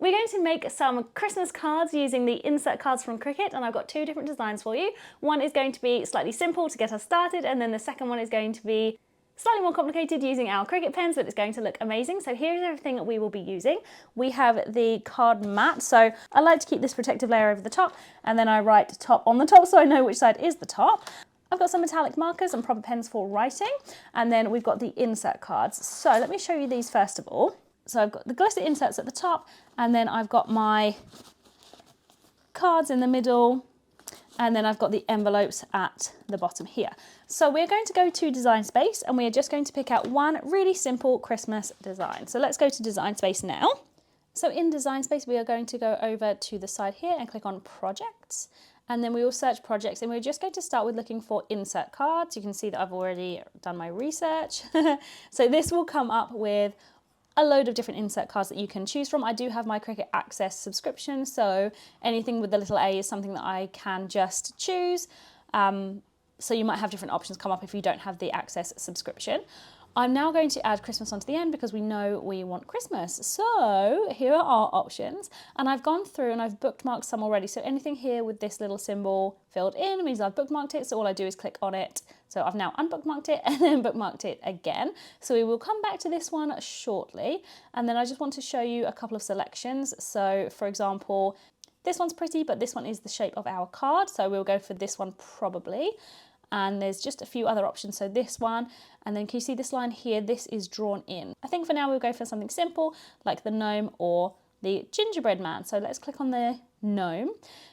We're going to make some Christmas cards using the insert cards from Cricut, and I've got two different designs for you. One is going to be slightly simple to get us started, and then the second one is going to be slightly more complicated using our Cricut pens, but it's going to look amazing. So here's everything that we will be using. We have the card mat. So I like to keep this protective layer over the top, and then I write top on the top so I know which side is the top. I've got some metallic markers and proper pens for writing, and then we've got the insert cards. So let me show you these first of all. So I've got the glitter inserts at the top, and then I've got my cards in the middle, and then I've got the envelopes at the bottom here. So we're going to go to Design Space, and we are just going to pick out one really simple Christmas design. So let's go to Design Space now. So in Design Space, we are going to go over to the side here and click on Projects. And then we will search projects, and we're just going to start with looking for insert cards. You can see that I've already done my research. So this will come up with a load of different insert cards that you can choose from. I do have my Cricut Access subscription, so anything with the little a is something that I can just choose. So you might have different options come up if you don't have the Access subscription. I'm now going to add Christmas onto the end because we know we want Christmas. So here are our options, and I've gone through and I've bookmarked some already. So anything here with this little symbol filled in means I've bookmarked it. So all I do is click on it. So I've now unbookmarked it and then bookmarked it again. So we will come back to this one shortly. And then I just want to show you a couple of selections. So for example, this one's pretty, but this one is the shape of our card. So we'll go for this one probably. And there's just a few other options. So this one, and then can you see this line here? This is drawn in. I think for now we'll go for something simple like the gnome or the gingerbread man. So let's click on the gnome.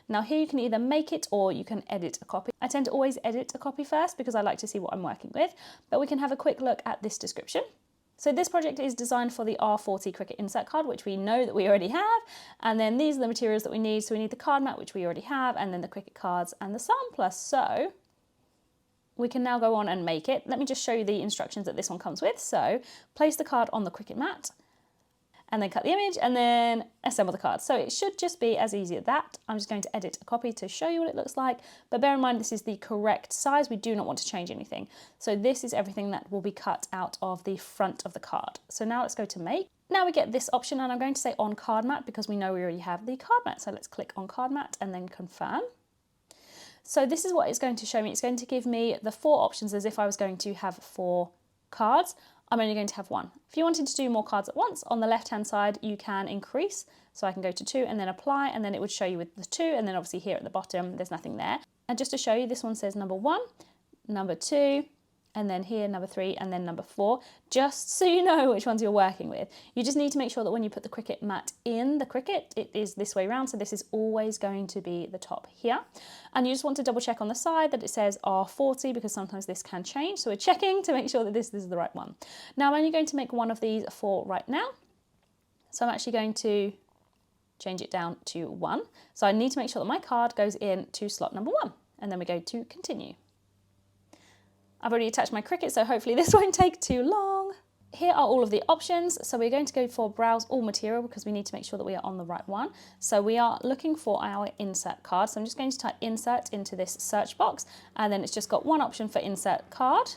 Now here you can either make it or you can edit a copy. I tend to always edit a copy first because I like to see what I'm working with, but we can have a quick look at this description. So this project is designed for the R40 Cricut insert card, which we know that we already have. And then these are the materials that we need. So we need the card mat, which we already have, and then the Cricut cards and the sampler. So we can now go on and make it. Let me just show you the instructions that this one comes with. So place the card on the Cricut mat, and then cut the image, and then assemble the card. So it should just be as easy as that. I'm just going to edit a copy to show you what it looks like, but bear in mind this is the correct size. We do not want to change anything. So this is everything that will be cut out of the front of the card. So now let's go to make. Now we get this option, and I'm going to say on card mat because we know we already have the card mat. So let's click on card mat and then confirm. So this is what it's going to show me. It's going to give me the 4 options as if I was going to have 4 cards. I'm only going to have 1. If you wanted to do more cards at once, on the left-hand side, you can increase. So I can go to 2 and then apply, and then it would show you with the 2, and then obviously here at the bottom, there's nothing there. And just to show you, this one says number 1, number 2, and then here number 3, and then number 4, just so you know which ones you're working with. You just need to make sure that when you put the Cricut mat in the Cricut, it is this way around, so this is always going to be the top here. And you just want to double check on the side that it says R40 because sometimes this can change, so we're checking to make sure that this is the right one. Now I'm only going to make one of these for right now, so I'm actually going to change it down to 1. So I need to make sure that my card goes in to slot number 1, and then we go to continue. I've already attached my Cricut, so hopefully this won't take too long. Here are all of the options. So we're going to go for browse all material because we need to make sure that we are on the right one. So we are looking for our insert card. So I'm just going to type insert into this search box, and then it's just got one option for insert card.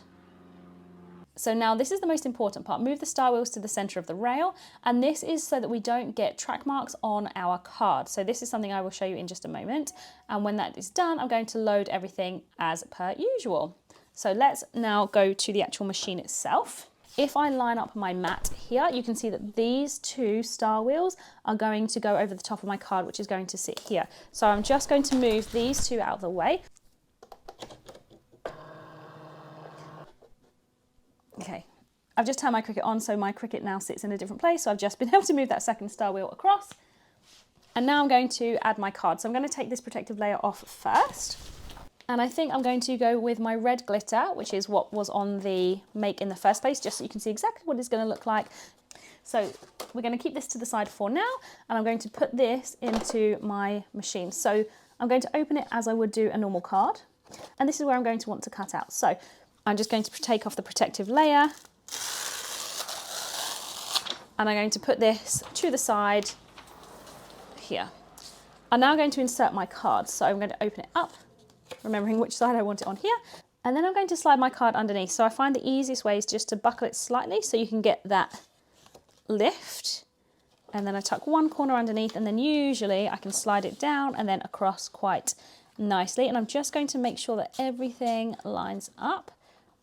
So now this is the most important part. Move the star wheels to the center of the rail, and this is so that we don't get track marks on our card. So this is something I will show you in just a moment. And when that is done, I'm going to load everything as per usual. So let's now go to the actual machine itself. If I line up my mat here, you can see that these 2 star wheels are going to go over the top of my card, which is going to sit here. So I'm just going to move these 2 out of the way. Okay, I've just turned my Cricut on, so my Cricut now sits in a different place. So I've just been able to move that second star wheel across. And now I'm going to add my card. So I'm going to take this protective layer off first. And I think I'm going to go with my red glitter, which is what was on the make in the first place, just so you can see exactly what it's going to look like. So we're going to keep this to the side for now, and I'm going to put this into my machine. So I'm going to open it as I would do a normal card, and this is where I'm going to want to cut out. So I'm just going to take off the protective layer, and I'm going to put this to the side here. I'm now going to insert my card, so I'm going to open it up, remembering which side I want it on here, and then I'm going to slide my card underneath. So I find the easiest way is just to buckle it slightly so you can get that lift, And then I tuck one corner underneath, and then usually I can slide it down and then across quite nicely. And I'm just going to make sure that everything lines up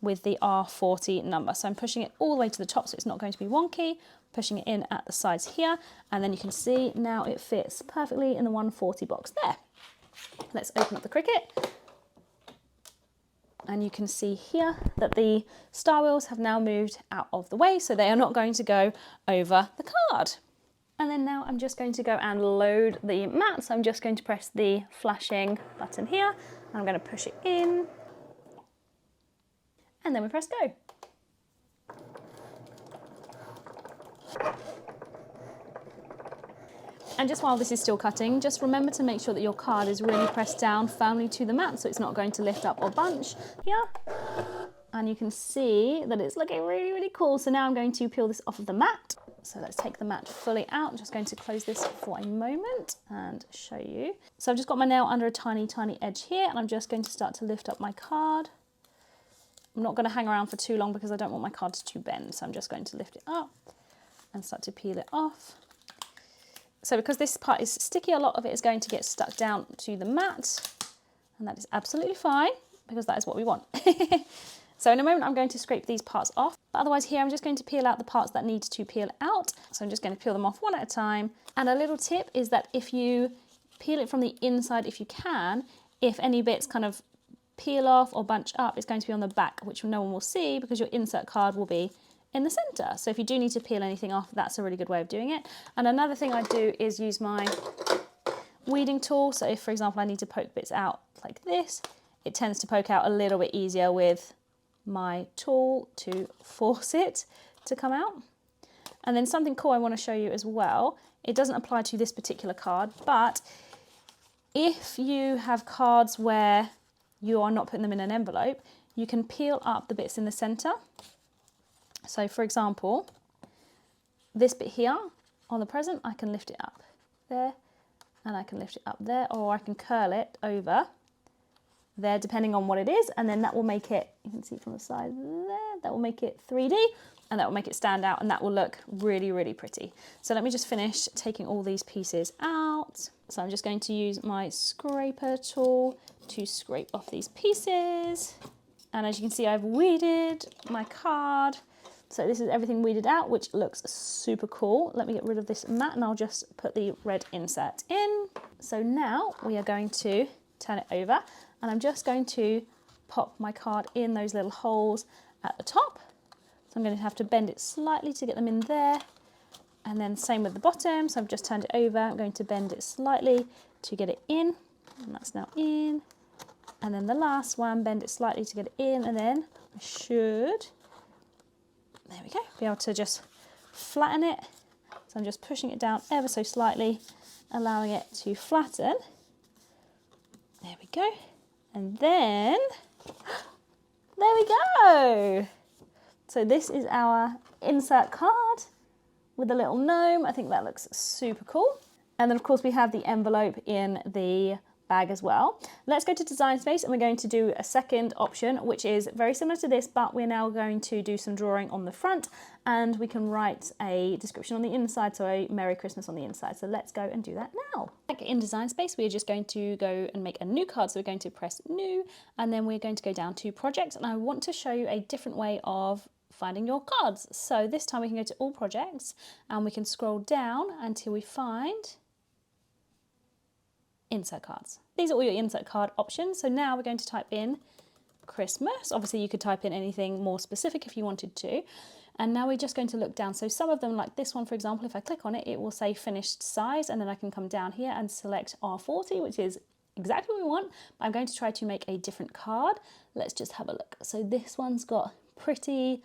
with the R40 number. So I'm pushing it all the way to the top so it's not going to be wonky, pushing it in at the sides here, and then you can see now it fits perfectly in the 140 box there. Let's open up the Cricut. And you can see here that the star wheels have now moved out of the way, so they are not going to go over the card. And then now I'm just going to go and load the mat. So I'm just going to press the flashing button here, and I'm going to push it in, and then we press go. And just while this is still cutting, just remember to make sure that your card is really pressed down firmly to the mat so it's not going to lift up or bunch here. And you can see that it's looking really, really cool. So now I'm going to peel this off of the mat. So let's take the mat fully out. I'm just going to close this for a moment and show you. So I've just got my nail under a tiny, tiny edge here, and I'm just going to start to lift up my card. I'm not going to hang around for too long because I don't want my cards to bend. So I'm just going to lift it up and start to peel it off. So because this part is sticky, a lot of it is going to get stuck down to the mat, and that is absolutely fine because that is what we want. So in a moment, I'm going to scrape these parts off. But otherwise here, I'm just going to peel out the parts that need to peel out. So I'm just going to peel them off one at a time. And a little tip is that if you peel it from the inside, if you can, if any bits kind of peel off or bunch up, it's going to be on the back, which no one will see because your insert card will be in the center. So if you do need to peel anything off, that's a really good way of doing it. And another thing I do is use my weeding tool. So if, for example, I need to poke bits out like this, it tends to poke out a little bit easier with my tool to force it to come out. And then something cool I want to show you as well, it doesn't apply to this particular card, but if you have cards where you are not putting them in an envelope, you can peel up the bits in the center. So for example, this bit here on the present, I can lift it up there, and I can lift it up there, or I can curl it over there depending on what it is, and then that will make it, you can see from the side there, that will make it 3D, and that will make it stand out, and that will look really, really pretty. So let me just finish taking all these pieces out. So I'm just going to use my scraper tool to scrape off these pieces, and as you can see, I've weeded my card. So this is everything weeded out, which looks super cool. Let me get rid of this mat and I'll just put the red insert in. So now we are going to turn it over, and I'm just going to pop my card in those little holes at the top. So I'm going to have to bend it slightly to get them in there. And then same with the bottom. So I've just turned it over. I'm going to bend it slightly to get it in. And that's now in. And then the last one, bend it slightly to get it in. And then I should, there we go, be able to just flatten it. So I'm just pushing it down ever so slightly, allowing it to flatten. There we go. And then, there we go. So this is our insert card with a little gnome. I think that looks super cool. And then of course we have the envelope in the bag as well. Let's go to Design Space, and we're going to do a second option, which is very similar to this, but we're now going to do some drawing on the front, and we can write a description on the inside, so a Merry Christmas on the inside. So let's go and do that now. Back in Design Space, we're just going to go and make a new card. So we're going to press New, and then we're going to go down to Project, and I want to show you a different way of finding your cards. So this time we can go to All Projects, and we can scroll down until we find Insert Cards. These are all your insert card options. So now we're going to type in Christmas. Obviously you could type in anything more specific if you wanted to. And now we're just going to look down. So some of them, like this one, for example, if I click on it, it will say finished size, and then I can come down here and select R40, which is exactly what we want. But I'm going to try to make a different card. Let's just have a look. So this one's got pretty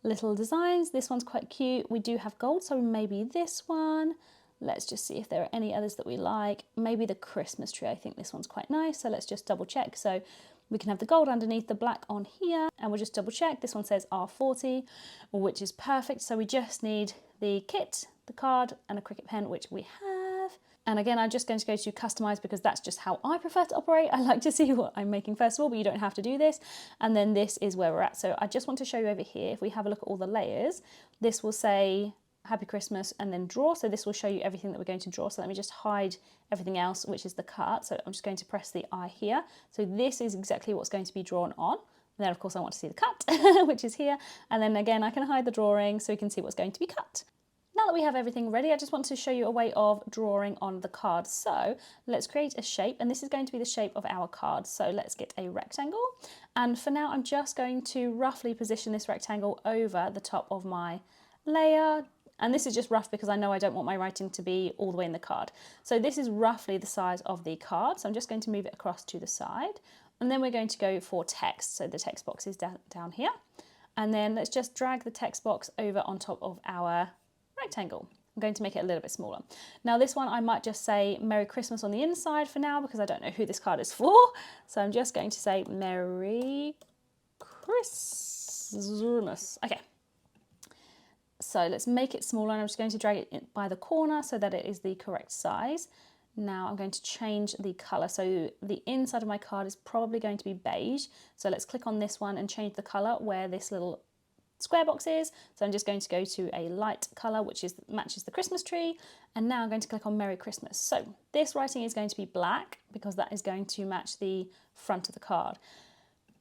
little designs. This one's quite cute. We do have gold, so maybe this one. Let's just see if there are any others that we like. Maybe the Christmas tree. I think this one's quite nice. So let's just double check. So we can have the gold underneath, the black on here, and we'll just double check. This one says R40, which is perfect. So we just need the kit, the card, and a Cricut pen, which we have. And again, I'm just going to go to customize because that's just how I prefer to operate. I like to see what I'm making first of all, but you don't have to do this. And then this is where we're at. So I just want to show you over here, if we have a look at all the layers, this will say Happy Christmas, and then draw. So this will show you everything that we're going to draw. So let me just hide everything else, which is the cut. So I'm just going to press the I here. So this is exactly what's going to be drawn on. And then of course I want to see the cut, which is here. And then again, I can hide the drawing so we can see what's going to be cut. Now that we have everything ready, I just want to show you a way of drawing on the card. So let's create a shape, and this is going to be the shape of our card. So let's get a rectangle. And for now, I'm just going to roughly position this rectangle over the top of my layer. And this is just rough because I know I don't want my writing to be all the way in the card. So this is roughly the size of the card. So I'm just going to move it across to the side. And then we're going to go for text. So the text box is down here. And then let's just drag the text box over on top of our rectangle. I'm going to make it a little bit smaller. Now this one I might just say Merry Christmas on the inside for now because I don't know who this card is for. So I'm just going to say Merry Christmas. Okay. So let's make it smaller, and I'm just going to drag it by the corner so that it is the correct size. Now I'm going to change the colour. So the inside of my card is probably going to be beige. So let's click on this one and change the colour where this little square box is. So I'm just going to go to a light colour which matches the Christmas tree, and now I'm going to click on Merry Christmas. So this writing is going to be black because that is going to match the front of the card.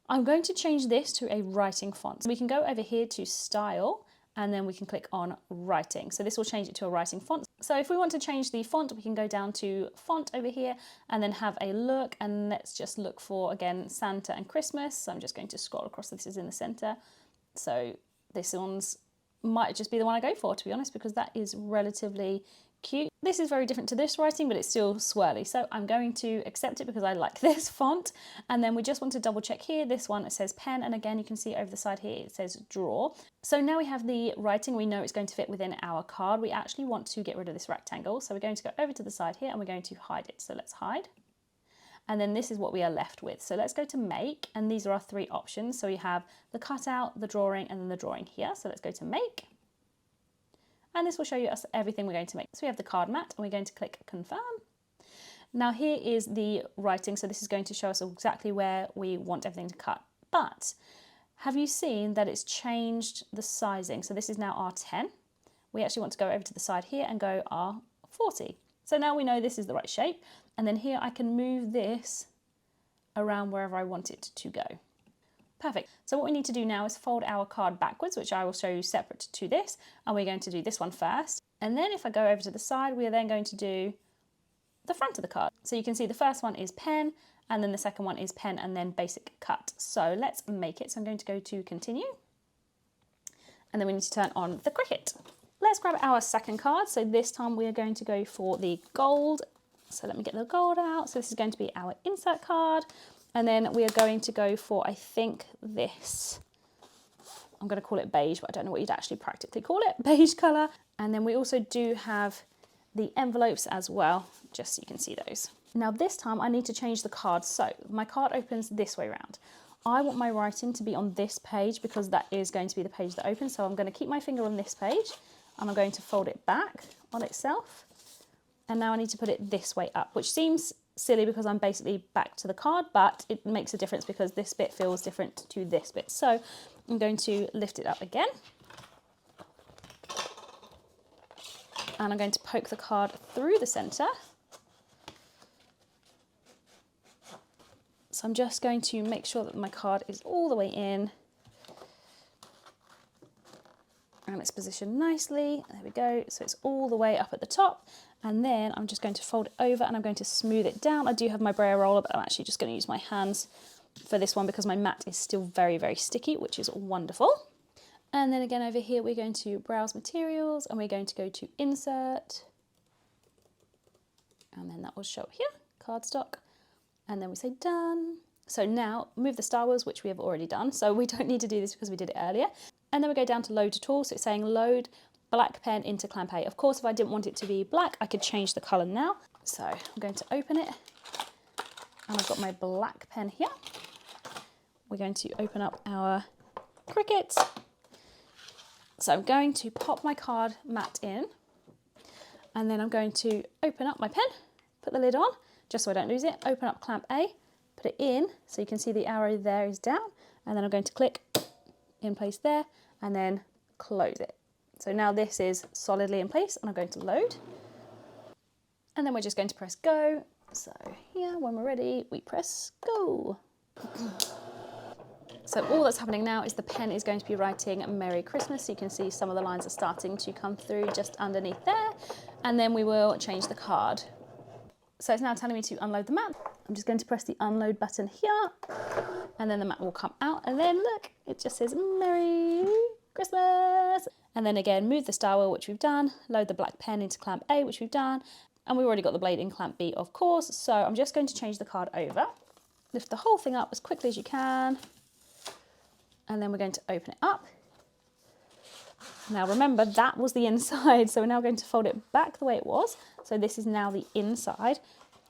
I'm going to change this to a writing font. So we can go over here to Style, and then we can click on Writing. So this will change it to a writing font. So if we want to change the font, we can go down to Font over here and then have a look, and let's just look for, again, Santa and Christmas. So I'm just going to scroll across. This is in the center. So this one's might just be the one I go for, to be honest, because that is relatively cute. This is very different to this writing, but it's still swirly. So I'm going to accept it because I like this font. And then we just want to double check here. This one, it says pen. And again, you can see over the side here, it says draw. So now we have the writing. We know it's going to fit within our card. We actually want to get rid of this rectangle. So we're going to go over to the side here and we're going to hide it. So let's hide. And then this is what we are left with. So let's go to make, and these are our three options. So we have the cutout, the drawing, and then the drawing here. So let's go to make. And this will show you us everything we're going to make. So we have the card mat, and we're going to click confirm. Now here is the writing. So this is going to show us exactly where we want everything to cut. But have you seen that it's changed the sizing? So this is now R10. We actually want to go over to the side here and go R40. So now we know this is the right shape. And then here I can move this around wherever I want it to go. Perfect. So what we need to do now is fold our card backwards, which I will show you separate to this. And we're going to do this one first. And then if I go over to the side, we are then going to do the front of the card. So you can see the first one is pen, and then the second one is pen and then basic cut. So let's make it. So I'm going to go to continue. And then we need to turn on the Cricut. Let's grab our second card. So this time we are going to go for the gold. So let me get the gold out. So this is going to be our insert card. And then we are going to go for, I think, this. I'm going to call it beige, but I don't know what you'd actually practically call it. Beige colour. And then we also do have the envelopes as well, just so you can see those. Now this time I need to change the card. So my card opens this way around. I want my writing to be on this page because that is going to be the page that opens. So I'm going to keep my finger on this page and I'm going to fold it back on itself. And now I need to put it this way up, which seems silly because I'm basically back to the card, but it makes a difference because this bit feels different to this bit. So I'm going to lift it up again. And I'm going to poke the card through the center. So I'm just going to make sure that my card is all the way in. And it's positioned nicely. There we go. So it's all the way up at the top. And then I'm just going to fold it over and I'm going to smooth it down. I do have my brayer roller, but I'm actually just going to use my hands for this one because my mat is still very, very sticky, which is wonderful. And then again over here, we're going to browse materials and we're going to go to insert. And then that will show up here, cardstock. And then we say done. So now move the Star Wars, which we have already done. So we don't need to do this because we did it earlier. And then we go down to load to tool. So it's saying load black pen into clamp A. Of course, if I didn't want it to be black, I could change the color now. So I'm going to open it. And I've got my black pen here. We're going to open up our Cricut. So I'm going to pop my card mat in. And then I'm going to open up my pen, put the lid on, just so I don't lose it. Open up clamp A, put it in. So you can see the arrow there is down. And then I'm going to click in place there and then close it. So now this is solidly in place and I'm going to load. And then we're just going to press go. So here, when we're ready, we press go. So all that's happening now is the pen is going to be writing Merry Christmas. So you can see some of the lines are starting to come through just underneath there. And then we will change the card. So it's now telling me to unload the mat. I'm just going to press the unload button here. And then the mat will come out. And then look, it just says Merry Christmas. And then again, move the star wheel, which we've done. Load the black pen into clamp A, which we've done. And we've already got the blade in clamp B, of course. So I'm just going to change the card over. Lift the whole thing up as quickly as you can. And then we're going to open it up. Now remember, that was the inside. So we're now going to fold it back the way it was. So this is now the inside.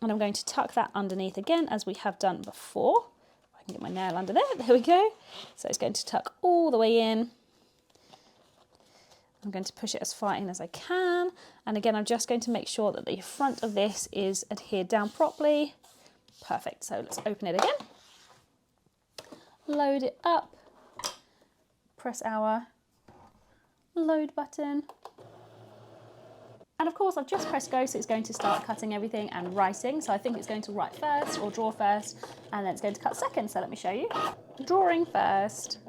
And I'm going to tuck that underneath again, as we have done before. If I can get my nail under there, there we go. So it's going to tuck all the way in. I'm going to push it as far in as I can. And again, I'm just going to make sure that the front of this is adhered down properly. Perfect, so let's open it again. Load it up. Press our load button. And of course, I've just pressed go, so it's going to start cutting everything and writing. So I think it's going to write first or draw first, and then it's going to cut second. So let me show you. Drawing first.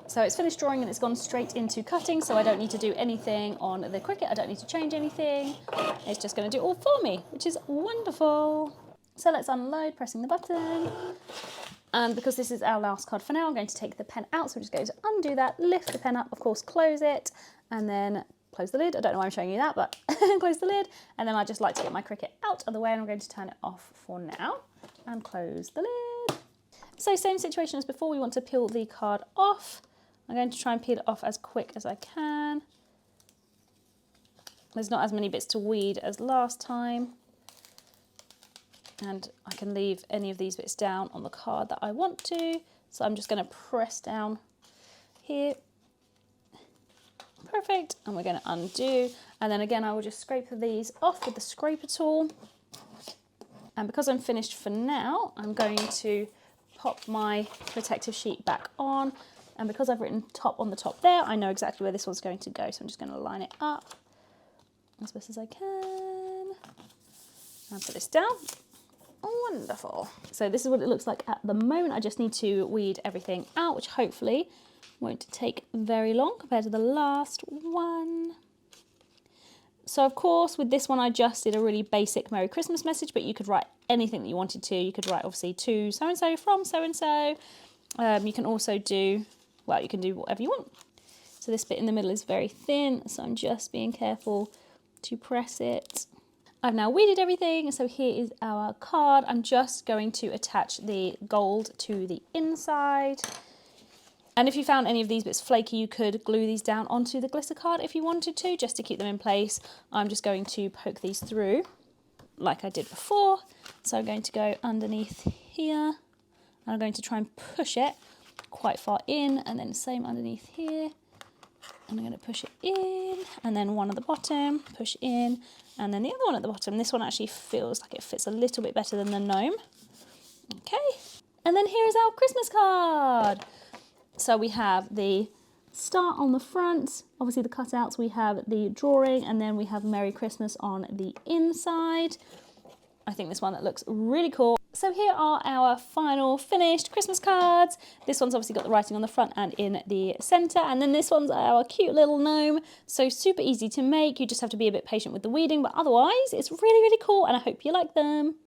So it's finished drawing and it's gone straight into cutting, so I don't need to do anything on the Cricut. I don't need to change anything. It's just going to do it all for me, which is wonderful. So let's unload, pressing the button. And because this is our last card for now, I'm going to take the pen out. So we're just going to undo that, lift the pen up, of course, close it, and then close the lid. I don't know why I'm showing you that, but close the lid. And then I just like to get my Cricut out of the way, and I'm going to turn it off for now and close the lid. So same situation as before, we want to peel the card off. I'm going to try and peel it off as quick as I can. There's not as many bits to weed as last time. And I can leave any of these bits down on the card that I want to. So I'm just going to press down here. Perfect. And we're going to undo. And then again, I will just scrape these off with the scraper tool. And because I'm finished for now, I'm going to pop my protective sheet back on. And because I've written top on the top there, I know exactly where this one's going to go. So I'm just going to line it up as best as I can. And put this down. Wonderful. So this is what it looks like at the moment. I just need to weed everything out, which hopefully won't take very long compared to the last one. So of course, with this one, I just did a really basic Merry Christmas message, but you could write anything that you wanted to. You could write obviously to so-and-so from so-and-so. You can also do, well, you can do whatever you want. So this bit in the middle is very thin, so I'm just being careful to press it. I've now weeded everything, so here is our card. I'm just going to attach the gold to the inside. And if you found any of these bits flaky, you could glue these down onto the glitter card if you wanted to, just to keep them in place. I'm just going to poke these through like I did before. So I'm going to go underneath here, and I'm going to try and push it quite far in, and then same underneath here. And I'm going to push it in, and then one at the bottom, push in, and then the other one at the bottom. This one actually feels like it fits a little bit better than the gnome. Okay, and then here is our Christmas card. So we have the star on the front, obviously the cutouts, we have the drawing, and then we have Merry Christmas on the inside. I think this one that looks really cool. So here are our final finished Christmas cards. This one's obviously got the writing on the front and in the centre, and then this one's our cute little gnome. So super easy to make. You just have to be a bit patient with the weeding, but otherwise it's really, really cool, and I hope you like them.